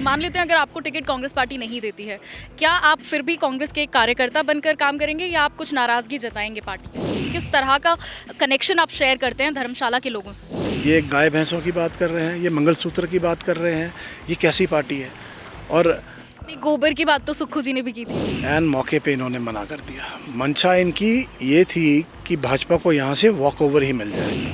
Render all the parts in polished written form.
मान लेते हैं अगर आपको टिकट कांग्रेस पार्टी नहीं देती है, क्या आप फिर भी कांग्रेस के एक कार्यकर्ता बनकर काम करेंगे या आप कुछ नाराज़गी जताएंगे पार्टी से? किस तरह का कनेक्शन आप शेयर करते हैं धर्मशाला के लोगों से? ये गाय भैंसों की बात कर रहे हैं, ये मंगलसूत्र की बात कर रहे हैं, ये कैसी पार्टी है? और नहीं, गोबर की बात तो सुक्खू जी ने भी की थी। ऐन मौके पे इन्होंने मना कर दिया। मंशा इनकी ये थी कि भाजपा को यहाँ से वॉक ओवर ही मिल जाए।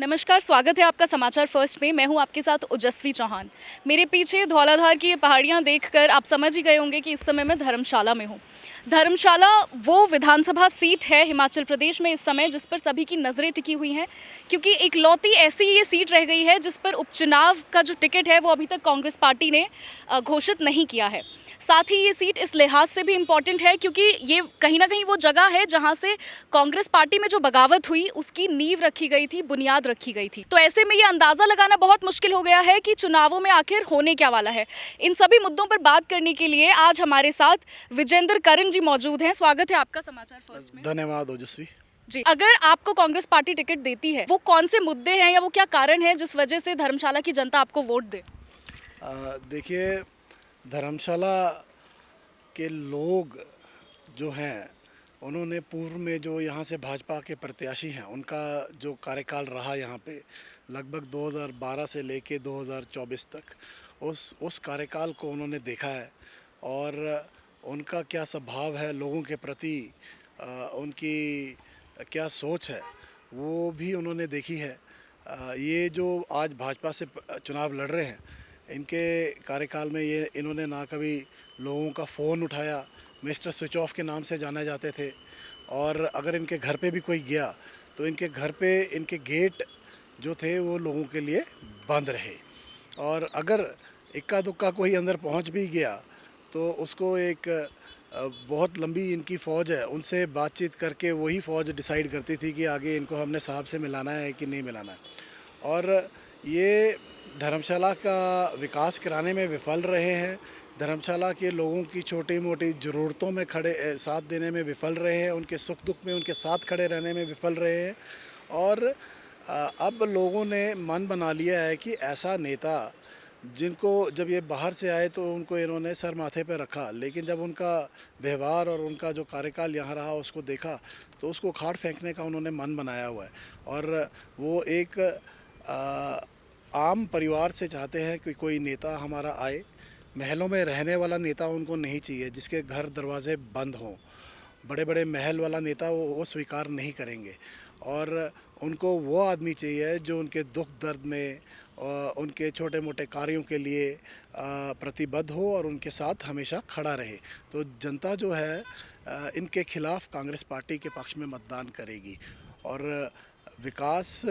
नमस्कार, स्वागत है आपका समाचार फर्स्ट में। मैं हूं आपके साथ ओजस्वी चौहान। मेरे पीछे धौलाधार की ये पहाड़ियां देखकर आप समझ ही गए होंगे कि इस समय मैं धर्मशाला में हूं। धर्मशाला वो विधानसभा सीट है हिमाचल प्रदेश में इस समय जिस पर सभी की नज़रें टिकी हुई हैं, क्योंकि इकलौती ऐसी ये सीट रह गई है जिस पर उपचुनाव का जो टिकट है वो अभी तक कांग्रेस पार्टी ने घोषित नहीं किया है। साथ ही ये सीट इस लिहाज से भी इम्पॉर्टेंट है क्योंकि ये कहीं ना कहीं वो जगह है जहां से कांग्रेस पार्टी में जो बगावत हुई उसकी नींव रखी गई थी, बुनियाद रखी गई थी। तो ऐसे में ये अंदाज़ा लगाना बहुत मुश्किल हो गया है कि चुनावों में आखिर होने क्या वाला है। इन सभी मुद्दों पर बात करने के लिए आज हमारे साथ विजेंद्र करण जी मौजूद हैं। स्वागत है आपका समाचार फर्स्ट में। धन्यवाद ओजस्वी जी, अगर आपको कांग्रेस पार्टी टिकट देती है, वो कौन से मुद्दे हैं या वो क्या कारण है जिस वजह से धर्मशाला की जनता आपको वोट दे? देखिए, धर्मशाला के लोग जो हैं उन्होंने पूर्व में जो यहाँ से भाजपा के प्रत्याशी हैं उनका जो कार्यकाल रहा यहाँ पे लगभग 2012 से लेके 2024 तक उस कार्यकाल को उन्होंने देखा है और उनका क्या स्वभाव है लोगों के प्रति, उनकी क्या सोच है वो भी उन्होंने देखी है। ये जो आज भाजपा से चुनाव लड़ रहे हैं इनके कार्यकाल में ये इन्होंने ना कभी लोगों का फ़ोन उठाया, मिस्टर स्विच ऑफ के नाम से जाने जाते थे। और अगर इनके घर पे भी कोई गया तो इनके घर पे इनके गेट जो थे वो लोगों के लिए बंद रहे। और अगर इक्का दुक्का कोई अंदर पहुंच भी गया तो उसको एक बहुत लंबी इनकी फ़ौज है उनसे बातचीत करके वही फ़ौज डिसाइड करती थी कि आगे इनको हमने साहब से मिलाना है कि नहीं मिलाना है। और ये धर्मशाला का विकास कराने में विफल रहे हैं, धर्मशाला के लोगों की छोटी मोटी ज़रूरतों में खड़े साथ देने में विफल रहे हैं, उनके सुख दुख में उनके साथ खड़े रहने में विफल रहे हैं। और अब लोगों ने मन बना लिया है कि ऐसा नेता जिनको जब ये बाहर से आए तो उनको इन्होंने सर माथे पर रखा, लेकिन जब उनका व्यवहार और उनका जो कार्यकाल यहाँ रहा उसको देखा तो उसको उखाड़ फेंकने का उन्होंने मन बनाया हुआ है। और वो एक आम परिवार से चाहते हैं कि कोई नेता हमारा आए, महलों में रहने वाला नेता उनको नहीं चाहिए जिसके घर दरवाजे बंद हों। बड़े बड़े महल वाला नेता वो स्वीकार नहीं करेंगे और उनको वो आदमी चाहिए जो उनके दुख दर्द में उनके छोटे मोटे कार्यों के लिए प्रतिबद्ध हो और उनके साथ हमेशा खड़ा रहे। तो जनता जो है इनके खिलाफ कांग्रेस पार्टी के पक्ष में मतदान करेगी। और विकास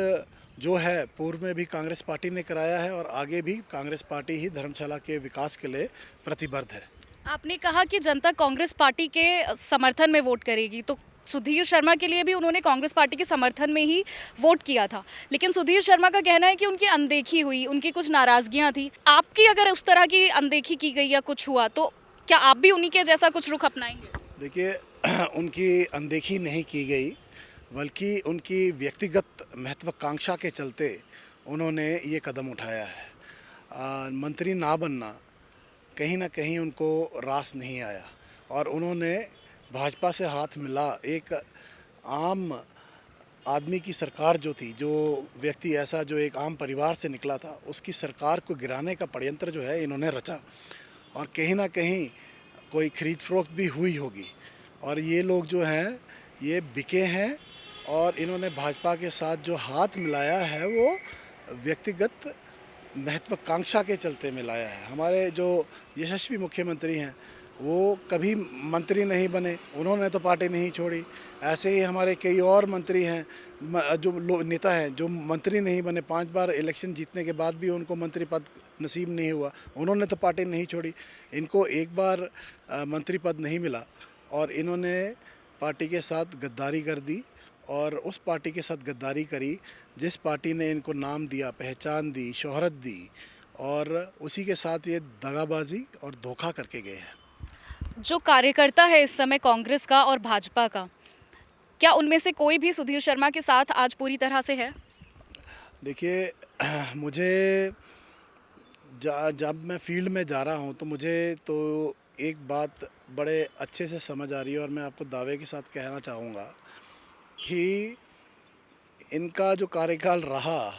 जो है पूर्व में भी कांग्रेस पार्टी ने कराया है और आगे भी कांग्रेस पार्टी ही धर्मशाला के विकास के लिए प्रतिबद्ध है। आपने कहा कि जनता कांग्रेस पार्टी के समर्थन में वोट करेगी, तो सुधीर शर्मा के लिए भी उन्होंने कांग्रेस पार्टी के समर्थन में ही वोट किया था, लेकिन सुधीर शर्मा का कहना है कि उनकी अनदेखी हुई, उनकी कुछ नाराजगियां थी। आपकी अगर उस तरह की अनदेखी की गई या कुछ हुआ तो क्या आप भी उन्हीं के जैसा कुछ रुख अपनाएंगे? देखिए, उनकी अनदेखी नहीं की गई बल्कि उनकी व्यक्तिगत महत्वाकांक्षा के चलते उन्होंने ये कदम उठाया है। मंत्री ना बनना कहीं ना कहीं उनको रास नहीं आया और उन्होंने भाजपा से हाथ मिला एक आम आदमी की सरकार जो थी, जो व्यक्ति ऐसा जो एक आम परिवार से निकला था, उसकी सरकार को गिराने का षड्यंत्र जो है इन्होंने रचा और कहीं ना कहीं कोई खरीद फरोख्त भी हुई होगी। और ये लोग जो हैं ये बिके हैं और इन्होंने भाजपा के साथ जो हाथ मिलाया है वो व्यक्तिगत महत्वाकांक्षा के चलते मिलाया है। हमारे जो यशस्वी मुख्यमंत्री हैं वो कभी मंत्री नहीं बने, उन्होंने तो पार्टी नहीं छोड़ी। ऐसे ही हमारे कई और मंत्री हैं जो नेता हैं जो मंत्री नहीं बने, 5 बार इलेक्शन जीतने के बाद भी उनको मंत्री पद नसीब नहीं हुआ, उन्होंने तो पार्टी नहीं छोड़ी। इनको एक बार मंत्री पद नहीं मिला और इन्होंने पार्टी के साथ गद्दारी कर दी और उस पार्टी के साथ गद्दारी करी जिस पार्टी ने इनको नाम दिया, पहचान दी, शोहरत दी और उसी के साथ ये दगाबाजी और धोखा करके गए हैं। जो कार्यकर्ता है इस समय कांग्रेस का और भाजपा का, क्या उनमें से कोई भी सुधीर शर्मा के साथ आज पूरी तरह से है? देखिए, मुझे जब मैं फील्ड में जा रहा हूँ तो मुझे तो एक बात बड़े अच्छे से समझ आ रही है, और मैं आपको दावे के साथ कहना चाहूँगा कि इनका जो कार्यकाल रहा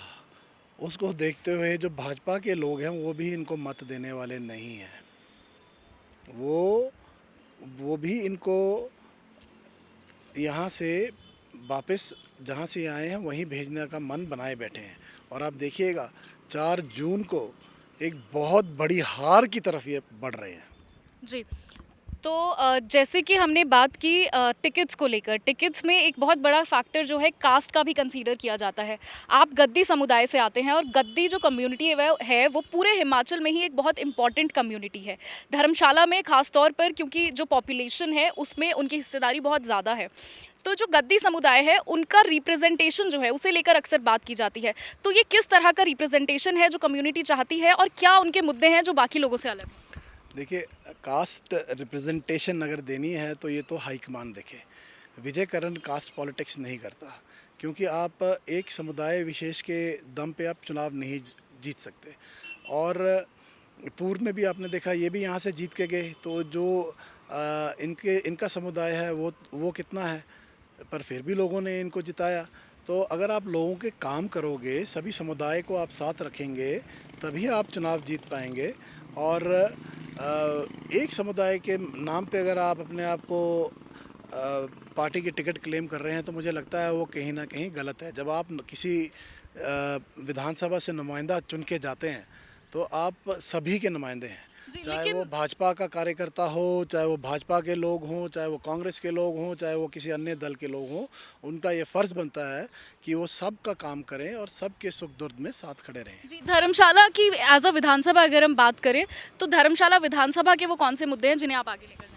उसको देखते हुए जो भाजपा के लोग हैं वो भी इनको मत देने वाले नहीं हैं। वो वो भी इनको यहाँ से वापस जहाँ से आए हैं वहीं भेजने का मन बनाए बैठे हैं। और आप देखिएगा 4 जून को एक बहुत बड़ी हार की तरफ ये बढ़ रहे हैं। जी। तो जैसे कि हमने बात की टिकट्स को लेकर, टिकट्स में एक बहुत बड़ा फैक्टर जो है कास्ट का भी कंसीडर किया जाता है। आप गद्दी समुदाय से आते हैं और गद्दी जो कम्युनिटी है वो पूरे हिमाचल में ही एक बहुत इम्पॉर्टेंट कम्युनिटी है। धर्मशाला में ख़ास तौर पर क्योंकि जो पॉपुलेशन है उसमें उनकी हिस्सेदारी बहुत ज़्यादा है। तो जो गद्दी समुदाय है उनका रिप्रेजेंटेशन जो है उसे लेकर अक्सर बात की जाती है। तो ये किस तरह का रिप्रेजेंटेशन है जो कम्युनिटी चाहती है और क्या उनके मुद्दे हैं जो बाकी लोगों से अलग हैं? देखिए, कास्ट रिप्रेजेंटेशन अगर देनी है तो ये तो हाईकमान देखे। विजय करण कास्ट पॉलिटिक्स नहीं करता, क्योंकि आप एक समुदाय विशेष के दम पे आप चुनाव नहीं जीत सकते। और पूर्व में भी आपने देखा, ये भी यहाँ से जीत के गए, तो जो इनका समुदाय है वो कितना है, पर फिर भी लोगों ने इनको जिताया। तो अगर आप लोगों के काम करोगे, सभी समुदाय को आप साथ रखेंगे, तभी आप चुनाव जीत पाएंगे। और एक समुदाय के नाम पे अगर आप अपने आप को पार्टी की टिकट क्लेम कर रहे हैं तो मुझे लगता है वो कहीं ना कहीं गलत है। जब आप किसी विधानसभा से नुमाइंदा चुन के जाते हैं तो आप सभी के नुमाइंदे हैं, जी, चाहे लेकिन वो भाजपा का कार्यकर्ता हो, चाहे वो भाजपा के लोग हों, चाहे वो कांग्रेस के लोग हों, चाहे वो किसी अन्य दल के लोग हों। उनका ये फ़र्ज़ बनता है कि वो सबका काम करें और सबके सुख दुर्द में साथ खड़े रहें। जी, धर्मशाला की एज़ अ विधानसभा अगर हम बात करें, तो धर्मशाला विधानसभा के वो कौन-से मुद्दे हैं जिन्हें आप आगे लेकर जाएँगे?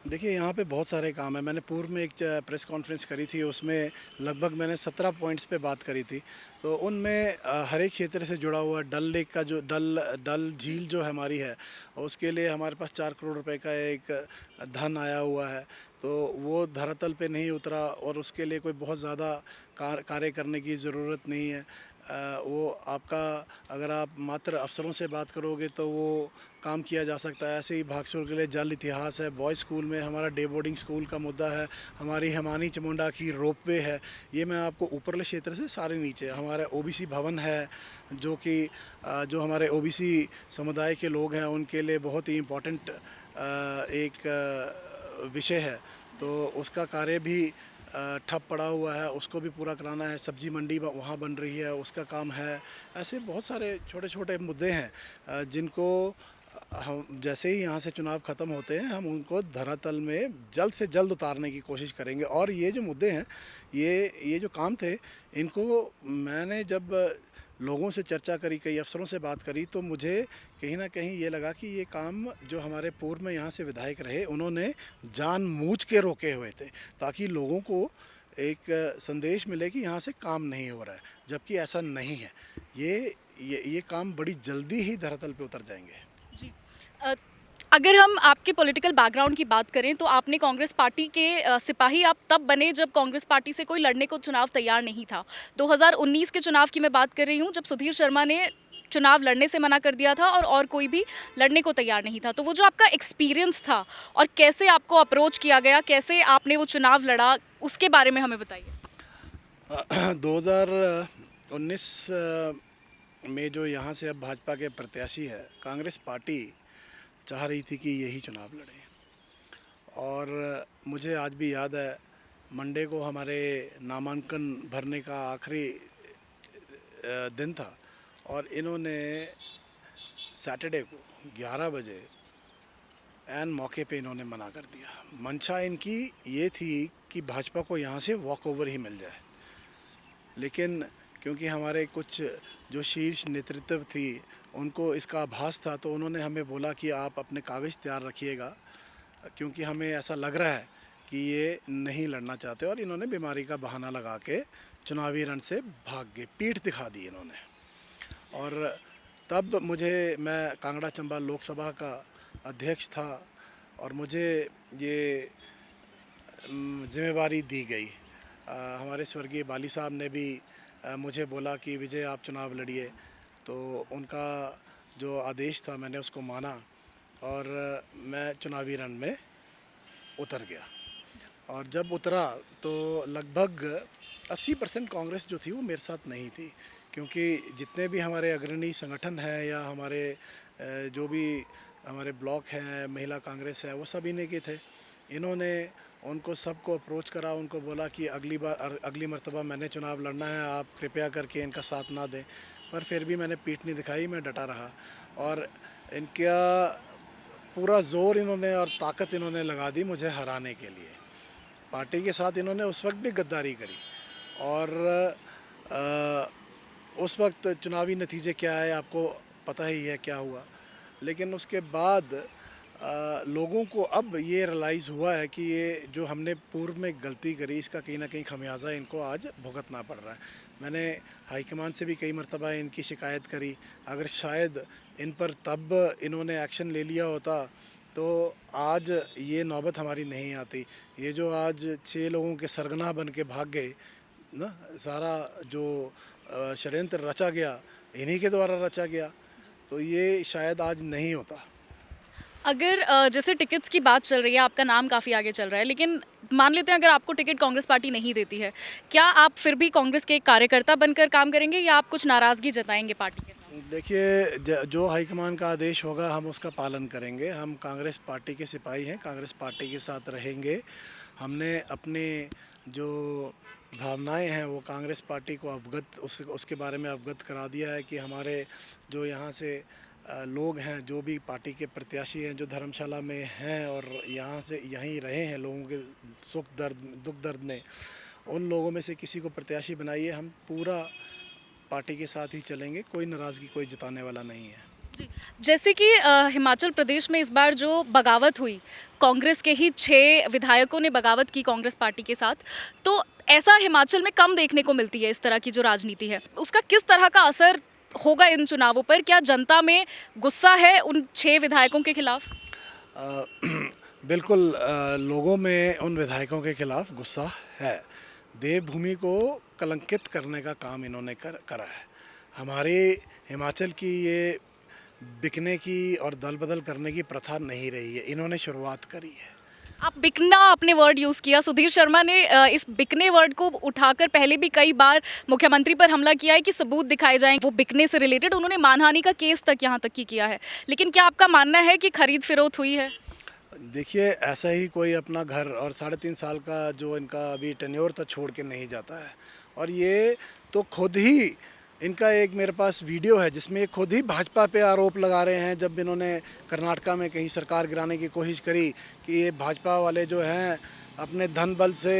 देखिए, यहाँ पे बहुत सारे काम हैं। मैंने पूर्व में एक प्रेस कॉन्फ्रेंस करी थी, उसमें लगभग मैंने 17 पॉइंट्स पे बात करी थी। तो उनमें हर एक क्षेत्र से जुड़ा हुआ डल लेक का जो डल झील जो हमारी है, उसके लिए हमारे पास 4 करोड़ रुपए का एक धन आया हुआ है। तो वो धरातल पे नहीं उतरा, और उसके लिए कोई बहुत ज़्यादा कार्य करने की ज़रूरत नहीं है। वो आपका, अगर आप मात्र अफसरों से बात करोगे तो वो काम किया जा सकता है। ऐसे ही भागसुर के लिए जल इतिहास है, बॉयज़ स्कूल में हमारा डे बोर्डिंग स्कूल का मुद्दा है, हमारी हिमानी चमुंडा की रोपवे है। ये मैं आपको ऊपरले क्षेत्र से सारे नीचे, हमारा ओबीसी भवन है, जो कि जो हमारे ओबीसी समुदाय के लोग हैं उनके लिए बहुत ही इम्पोर्टेंट एक विषय है। तो उसका कार्य भी ठप पड़ा हुआ है, उसको भी पूरा कराना है। सब्जी मंडी वहाँ बन रही है, उसका काम है। ऐसे बहुत सारे छोटे छोटे मुद्दे हैं जिनको हम जैसे ही यहाँ से चुनाव ख़त्म होते हैं हम उनको धरातल में जल्द से जल्द उतारने की कोशिश करेंगे। और ये जो मुद्दे हैं, ये जो काम थे, इनको मैंने जब लोगों से चर्चा करी, कई अफसरों से बात करी, तो मुझे कहीं ना कहीं ये लगा कि ये काम जो हमारे पूर्व में यहाँ से विधायक रहे उन्होंने जानबूझ के रोके हुए थे, ताकि लोगों को एक संदेश मिले कि यहाँ से काम नहीं हो रहा है, जबकि ऐसा नहीं है। ये काम बड़ी जल्दी ही धरातल पे उतर जाएंगे। जी। अ, अगर हम आपके पॉलिटिकल बैकग्राउंड की बात करें तो आपने कांग्रेस पार्टी के सिपाही आप तब बने जब कांग्रेस पार्टी से कोई लड़ने को चुनाव तैयार नहीं था। 2019 के चुनाव की मैं बात कर रही हूँ, जब सुधीर शर्मा ने चुनाव लड़ने से मना कर दिया था और कोई भी लड़ने को तैयार नहीं था। तो वो जो आपका एक्सपीरियंस था और कैसे आपको अप्रोच किया गया, कैसे आपने वो चुनाव लड़ा, उसके बारे में हमें बताइए। 2019 में जो यहाँ से अब भाजपा के प्रत्याशी है, कांग्रेस पार्टी चाह रही थी कि यही चुनाव लड़े। और मुझे आज भी याद है, मंडे को हमारे नामांकन भरने का आखिरी दिन था, और इन्होंने सैटरडे को 11 बजे एन मौके पे इन्होंने मना कर दिया। मंशा इनकी ये थी कि भाजपा को यहाँ से वॉक ओवर ही मिल जाए, लेकिन क्योंकि हमारे कुछ जो शीर्ष नेतृत्व थी उनको इसका आभास था, तो उन्होंने हमें बोला कि आप अपने कागज़ तैयार रखिएगा, क्योंकि हमें ऐसा लग रहा है कि ये नहीं लड़ना चाहते। और इन्होंने बीमारी का बहाना लगा के चुनावी रण से भाग गए, पीठ दिखा दी इन्होंने। और तब मैं कांगड़ा चंबा लोकसभा का अध्यक्ष था, और मुझे ये जिम्मेवारी दी गई। हमारे स्वर्गीय बाली साहब ने भी मुझे बोला कि विजय आप चुनाव लड़िए। तो उनका जो आदेश था मैंने उसको माना और मैं चुनावी रण में उतर गया। और जब उतरा तो लगभग 80% कांग्रेस जो थी वो मेरे साथ नहीं थी, क्योंकि जितने भी हमारे अग्रणी संगठन हैं या हमारे जो भी हमारे ब्लॉक हैं, महिला कांग्रेस है, वो सब इन्हीं के थे। इन्होंने उनको सबको अप्रोच करा, उनको बोला कि अगली मर्तबा मैंने चुनाव लड़ना है, आप कृपया करके इनका साथ ना दें। पर फिर भी मैंने पीठ नहीं दिखाई, मैं डटा रहा और इनका पूरा ज़ोर इन्होंने और ताकत इन्होंने लगा दी मुझे हराने के लिए। पार्टी के साथ इन्होंने उस वक्त भी गद्दारी करी और उस वक्त चुनावी नतीजे क्या आए आपको पता ही है क्या हुआ। लेकिन उसके बाद लोगों को अब ये रियलाइज़ हुआ है कि ये जो हमने पूर्व में गलती करी इसका कहीं ना कहीं खमियाजा इनको आज भुगतना पड़ रहा है। मैंने हाईकमान से भी कई मरतबा इनकी शिकायत करी, अगर शायद इन पर तब इन्होंने एक्शन ले लिया होता तो आज ये नौबत हमारी नहीं आती। ये जो आज 6 लोगों के सरगना बन के भाग गए ना, सारा जो षड्यंत्र रचा गया इन्हीं के द्वारा रचा गया, तो ये शायद आज नहीं होता। अगर जैसे टिकट्स की बात चल रही है, आपका नाम काफ़ी आगे चल रहा है, लेकिन मान लेते हैं अगर आपको टिकट कांग्रेस पार्टी नहीं देती है, क्या आप फिर भी कांग्रेस के एक कार्यकर्ता बनकर काम करेंगे या आप कुछ नाराज़गी जताएंगे पार्टी के साथ? देखिए, जो हाईकमान का आदेश होगा हम उसका पालन करेंगे। हम कांग्रेस पार्टी के सिपाही हैं, कांग्रेस पार्टी के साथ रहेंगे। हमने अपने जो भावनाएं हैं वो कांग्रेस पार्टी को उसके बारे में अवगत करा दिया है कि हमारे जो यहाँ से लोग हैं, जो भी पार्टी के प्रत्याशी हैं, जो धर्मशाला में हैं और यहाँ से यहीं रहे हैं लोगों के सुख दर्द दुख दर्द में, उन लोगों में से किसी को प्रत्याशी बनाइए। हम पूरा पार्टी के साथ ही चलेंगे, कोई नाराज़गी कोई जताने वाला नहीं है। जी, जैसे कि हिमाचल प्रदेश में इस बार जो बगावत हुई, कांग्रेस के ही 6 विधायकों ने बगावत की कांग्रेस पार्टी के साथ, तो ऐसा हिमाचल में कम देखने को मिलती है इस तरह की जो राजनीति है। उसका किस तरह का असर होगा इन चुनावों पर? क्या जनता में गुस्सा है उन 6 विधायकों के खिलाफ? अ, बिल्कुल, लोगों में उन विधायकों के खिलाफ गुस्सा है। देवभूमि को कलंकित करने का काम इन्होंने करा है। हमारे हिमाचल की ये बिकने की और दल बदल करने की प्रथा नहीं रही है, इन्होंने शुरुआत करी है। आप बिकना आपने वर्ड यूज़ किया। सुधीर शर्मा ने इस बिकने वर्ड को उठाकर पहले भी कई बार मुख्यमंत्री पर हमला किया है कि सबूत दिखाए जाएं। वो बिकने से रिलेटेड उन्होंने मानहानि का केस तक यहाँ तक की किया है। लेकिन क्या आपका मानना है कि खरीद फिरोख्त हुई है? देखिए, ऐसा ही कोई अपना घर और 3.5 साल का जो इनका अभी टेन्योर था छोड़ के नहीं जाता है। और ये तो खुद ही इनका एक मेरे पास वीडियो है जिसमें ये खुद ही भाजपा पे आरोप लगा रहे हैं। जब इन्होंने कर्नाटका में कहीं सरकार गिराने की कोशिश करी कि ये भाजपा वाले जो हैं अपने धन बल से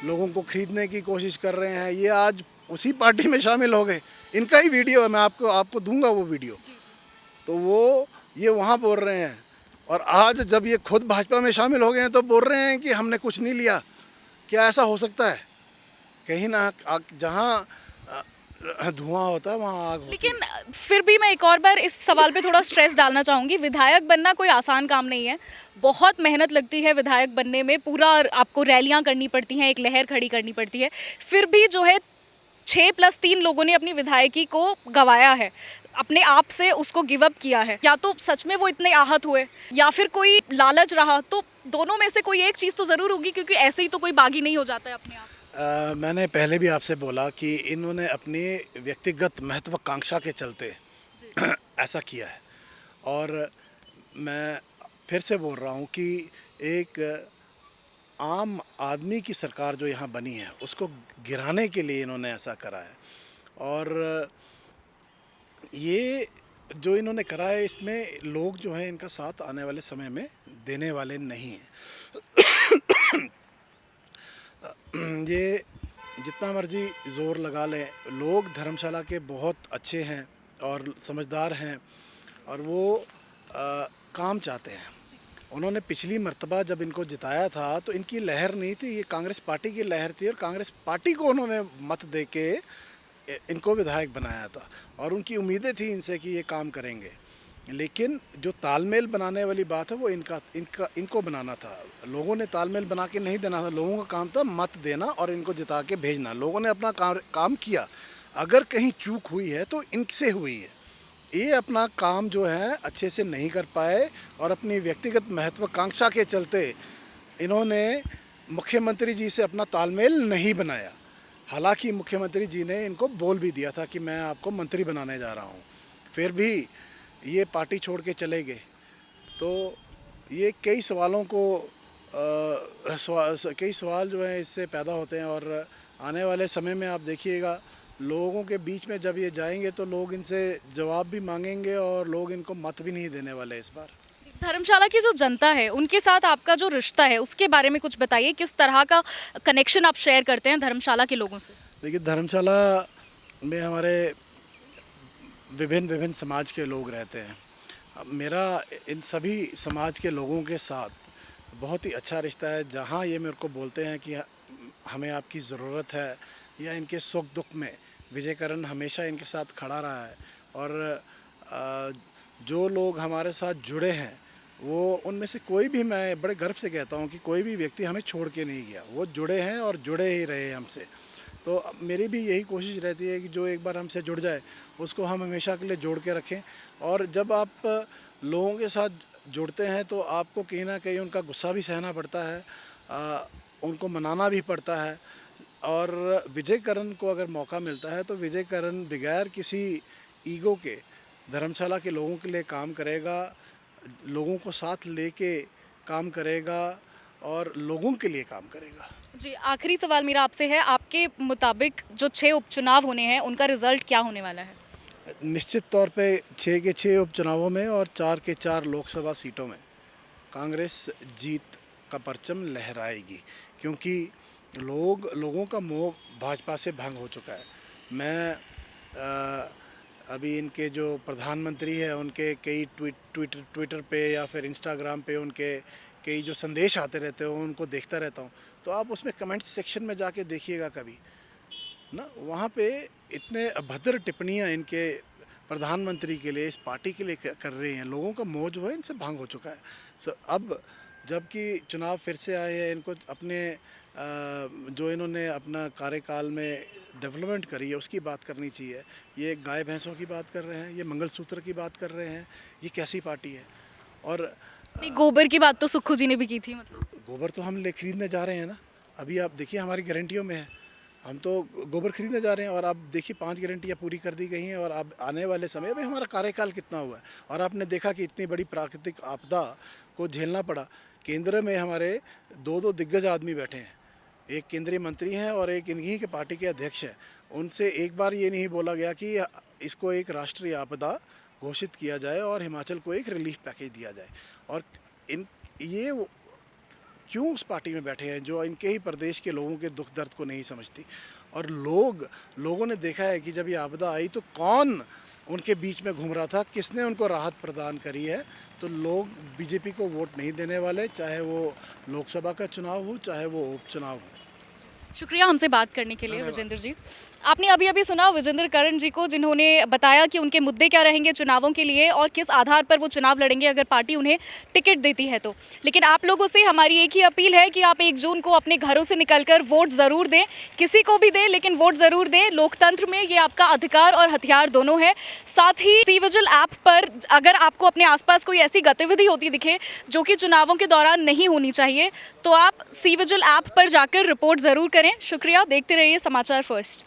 लोगों को खरीदने की कोशिश कर रहे हैं, ये आज उसी पार्टी में शामिल हो गए। इनका ही वीडियो है, मैं आपको दूंगा वो वीडियो। तो वो ये वहाँ बोल रहे हैं और आज जब ये खुद भाजपा में शामिल हो गए हैं तो बोल रहे हैं कि हमने कुछ नहीं लिया। क्या ऐसा हो सकता है? कहीं ना जहाँ धुआं होता है वहाँ आग होती है। लेकिन फिर भी मैं एक और बार इस सवाल पे थोड़ा स्ट्रेस डालना चाहूँगी। विधायक बनना कोई आसान काम नहीं है, बहुत मेहनत लगती है विधायक बनने में। पूरा आपको रैलियाँ करनी पड़ती हैं, एक लहर खड़ी करनी पड़ती है। फिर भी जो है 6+3 लोगों ने अपनी विधायकी को गंवाया है, अपने आप से उसको गिव अप किया है। या तो सच में वो इतने आहत हुए या फिर कोई लालच रहा, तो दोनों में से कोई एक चीज़ तो ज़रूर होगी, क्योंकि ऐसे ही तो कोई बागी नहीं हो जाता है अपने आप। मैंने पहले भी आपसे बोला कि इन्होंने अपनी व्यक्तिगत महत्वाकांक्षा के चलते ऐसा किया है। और मैं फिर से बोल रहा हूँ कि एक आम आदमी की सरकार जो यहाँ बनी है उसको गिराने के लिए इन्होंने ऐसा करा है। और ये जो इन्होंने करा है इसमें लोग जो हैं इनका साथ आने वाले समय में देने वाले नहीं हैं। ये जितना मर्जी ज़ोर लगा लें, लोग धर्मशाला के बहुत अच्छे हैं और समझदार हैं और वो काम चाहते हैं। उन्होंने पिछली मर्तबा जब इनको जिताया था तो इनकी लहर नहीं थी, ये कांग्रेस पार्टी की लहर थी और कांग्रेस पार्टी को उन्होंने मत दे के इनको विधायक बनाया था और उनकी उम्मीदें थी इनसे कि ये काम करेंगे। लेकिन जो तालमेल बनाने वाली बात है वो इनको बनाना था। लोगों ने तालमेल बना के नहीं देना था, लोगों का काम था मत देना और इनको जिता के भेजना। लोगों ने अपना काम किया। अगर कहीं चूक हुई है तो इनसे हुई है, ये अपना काम जो है अच्छे से नहीं कर पाए और अपनी व्यक्तिगत महत्वाकांक्षा के चलते इन्होंने मुख्यमंत्री जी से अपना तालमेल नहीं बनाया। हालांकि मुख्यमंत्री जी ने इनको बोल भी दिया था कि मैं आपको मंत्री बनाने जा रहा हूँ, फिर भी ये पार्टी छोड़ के चले गए। तो ये कई सवालों को कई सवाल जो हैं इससे पैदा होते हैं और आने वाले समय में आप देखिएगा लोगों के बीच में जब ये जाएंगे तो लोग इनसे जवाब भी मांगेंगे और लोग इनको मत भी नहीं देने वाले इस बार। धर्मशाला की जो जनता है उनके साथ आपका जो रिश्ता है उसके बारे में कुछ बताइए, किस तरह का कनेक्शन आप शेयर करते हैं धर्मशाला के लोगों से? देखिए, धर्मशाला में हमारे विभिन्न विभिन्न समाज के लोग रहते हैं। अब मेरा इन सभी समाज के लोगों के साथ बहुत ही अच्छा रिश्ता है। जहाँ ये मेरे को बोलते हैं कि हमें आपकी ज़रूरत है या इनके सुख दुख में विजय करण हमेशा इनके साथ खड़ा रहा है। और जो लोग हमारे साथ जुड़े हैं वो उनमें से कोई भी, मैं बड़े गर्व से कहता हूँ कि कोई भी व्यक्ति हमें छोड़ के नहीं गया, वो जुड़े हैं और जुड़े ही रहे हमसे। तो मेरी भी यही कोशिश रहती है कि जो एक बार हमसे जुड़ जाए उसको हम हमेशा के लिए जोड़ के रखें। और जब आप लोगों के साथ जुड़ते हैं तो आपको कहीं ना कहीं उनका गुस्सा भी सहना पड़ता है, उनको मनाना भी पड़ता है। और विजय करण को अगर मौका मिलता है तो विजय करण बगैर किसी ईगो के धर्मशाला के लोगों के लिए काम करेगा, लोगों को साथ लेके काम करेगा और लोगों के लिए काम करेगा। जी, आखिरी सवाल मेरा आपसे है, आपके मुताबिक जो 6 उपचुनाव होने हैं उनका रिजल्ट क्या होने वाला है? निश्चित तौर पे 6 के 6 उपचुनावों में और 4 के 4 लोकसभा सीटों में कांग्रेस जीत का परचम लहराएगी, क्योंकि लोगों का मोह भाजपा से भंग हो चुका है। मैं अभी इनके जो प्रधानमंत्री हैं उनके कई ट्विटर पे या फिर इंस्टाग्राम पे उनके कई जो संदेश आते रहते हैं उनको देखता रहता हूँ। तो आप उसमें कमेंट सेक्शन में जाके देखिएगा कभी ना, वहाँ पे इतने अभद्र टिप्पणियाँ इनके प्रधानमंत्री के लिए, इस पार्टी के लिए कर रहे हैं। लोगों का मोह जो है इनसे भंग हो चुका है। अब जबकि चुनाव फिर से आए हैं, इनको अपने जो इन्होंने अपना कार्यकाल में डेवलपमेंट करी है उसकी बात करनी चाहिए। ये गाय भैंसों की बात कर रहे हैं, ये मंगलसूत्र की बात कर रहे हैं, ये कैसी पार्टी है? और गोबर की बात तो सुक्खू जी ने भी की थी। मतलब गोबर तो हम ले खरीदने जा रहे हैं ना, अभी आप देखिए हमारी गारंटियों में है, हम तो गोबर खरीदने जा रहे हैं। और आप देखिए 5 गारंटियाँ पूरी कर दी गई हैं और अब आने वाले समय में हमारा कार्यकाल कितना हुआ है और आपने देखा कि इतनी बड़ी प्राकृतिक आपदा को झेलना पड़ा। केंद्र में हमारे 2 दिग्गज आदमी बैठे हैं, एक केंद्रीय मंत्री हैं और एक इन्हीं के पार्टी के अध्यक्ष हैं। उनसे एक बार ये नहीं बोला गया कि इसको एक राष्ट्रीय आपदा घोषित किया जाए और हिमाचल को एक रिलीफ पैकेज दिया जाए। और ये क्यों उस पार्टी में बैठे हैं जो इनके ही प्रदेश के लोगों के दुख दर्द को नहीं समझती। और लोगों ने देखा है कि जब ये आपदा आई तो कौन उनके बीच में घूम रहा था, किसने उनको राहत प्रदान करी है। तो लोग बीजेपी को वोट नहीं देने वाले, चाहे वो लोकसभा का चुनाव हो चाहे वो उपचुनाव हो। शुक्रिया हमसे बात करने के लिए विजेंद्र जी। आपने अभी अभी सुना विजेंद्र करण जी को, जिन्होंने बताया कि उनके मुद्दे क्या रहेंगे चुनावों के लिए और किस आधार पर वो चुनाव लड़ेंगे अगर पार्टी उन्हें टिकट देती है तो। लेकिन आप लोगों से हमारी एक ही अपील है कि आप 1 जून को अपने घरों से निकलकर वोट ज़रूर दें, किसी को भी दें लेकिन वोट ज़रूर दें। लोकतंत्र में ये आपका अधिकार और हथियार दोनों है। साथ ही सी विजिल ऐप पर अगर आपको अपने आसपास कोई ऐसी गतिविधि होती दिखे जो कि चुनावों के दौरान नहीं होनी चाहिए तो आप सी विजिल ऐप पर जाकर रिपोर्ट ज़रूर करें। शुक्रिया, देखते रहिए समाचार फर्स्ट।